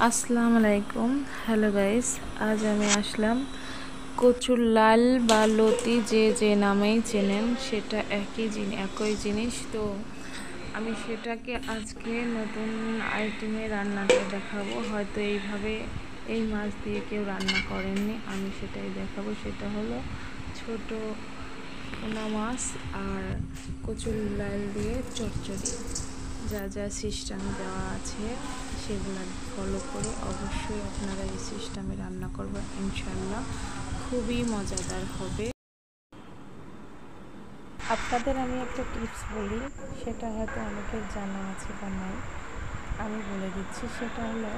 আসসালামু আলাইকুম। Hello guys, আজ আমি আসলাম কচুর লাল বা লতি যে নামেই চেনেন, সেটা একই জিনিস। তো আমি সেটাকে আজকে নতুন আইটেমে রান্নাটা দেখাবো। হয়তো এইভাবে এই মাছ দিয়ে কেউ রান্না করেননি, আমি সেটাই দেখাবো। সেটা হলো ছোট পোনা মাছ আর কচুর লাল দিয়ে চচ্চড়ি। যা যা সিস্টেম দেওয়া আছে সেগুলো ফলো করে অবশ্যই আপনারা এই সিস্টেমে রান্না করবেন, ইনশাল্লাহ খুবই মজাদার হবে। আপনাদের আমি একটা টিপস বলি, সেটা হয়তো অনেকের জানা আছে বা নাই, আমি বলে দিচ্ছি। সেটা হলো,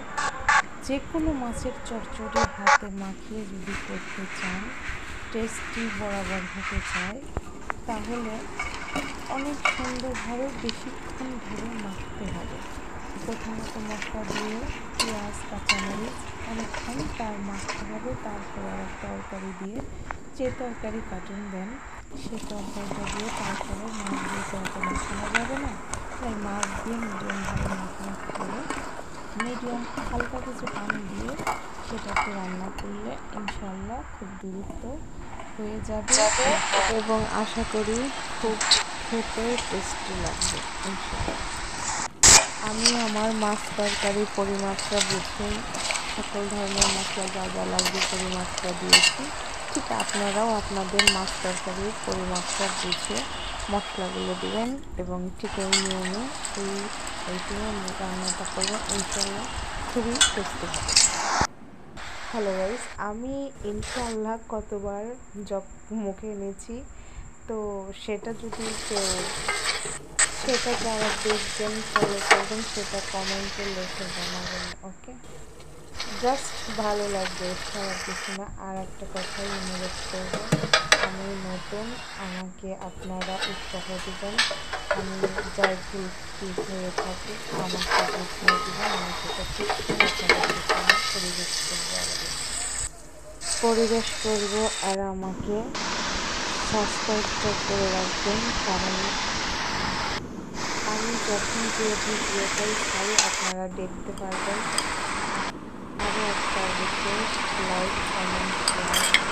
যে কোনো মাছের চচ্চড়ি হাতে মাখিয়ে যদি করতে চান, টেস্টি বরাবর হতে চায়, তাহলে অনেক সুন্দরভাবে বেশিক্ষণ ধরে মাখতে হবে। প্রথমত মশলা দিয়ে পেঁয়াজ কাঁচামরিচ অনেকক্ষণ তার মাখতে হবে। তারপরে আর তরকারি দিয়ে, যে তরকারি কাটুন দেন, সেই তরকারিটা দিয়ে তারপরে মাছ দিয়ে তরকারি মাখানো যাবে না, তাই মাছ দিয়ে মিডিয়ামভাবে মাখামাখি করে মিডিয়াম হালকা কিছু পানি দিয়ে সেটাকে রান্না করলে ইনশাল্লাহ খুব দ্রুত হয়ে যাবে এবং আশা করি খুব খেতে টেস্টি লাগবে ইনশাল্লাহ। আমি আমার মাছ তরকারির পরিমাপটা বুঝেই সকল ধরনের মশলা যা যা লাগবে পরিমাপটা দিয়েছি। ঠিক আপনারাও আপনাদের মাছ তরকারির পরিমাপটা বুঝে মশলাগুলো দেবেন এবং ঠিক এই নিয়মে এইটিও রান্নাটা করবেন, ইনশাল্লাহ খুবই টেস্টি হবে। হ্যালো গাইস, আমি ইনশাল্লাহ কতবার মুখে এনেছি, তো সেটা যদি সেটা যারা দেখবেন ফলো করবেন, সেটা কমেন্টে লিখে জানাবেন। ওকে, জাস্ট ভালো লাগবে, খারাপ কিছু না। আর একটা কথাই অনুরোধ করবো, আমি নতুন, আমাকে আপনারা উৎসাহ দেবেন। আমি যাই ভুল ঠিক হয়ে থাকি আমাকে বুঝিয়ে দেবেন, আমি সেটা ঠিক করে আপনাদের সামনে পরিবেশ করবো। আর আমাকে সাবস্ক্রাইবটা করে রাখবেন, কারণ আমি যখন যে ভিডিওটাই ছাড়ি আপনারা দেখতে পারবেন। আরও একটা রিকোয়েস্ট, লাইক, কমেন্ট, শেয়ার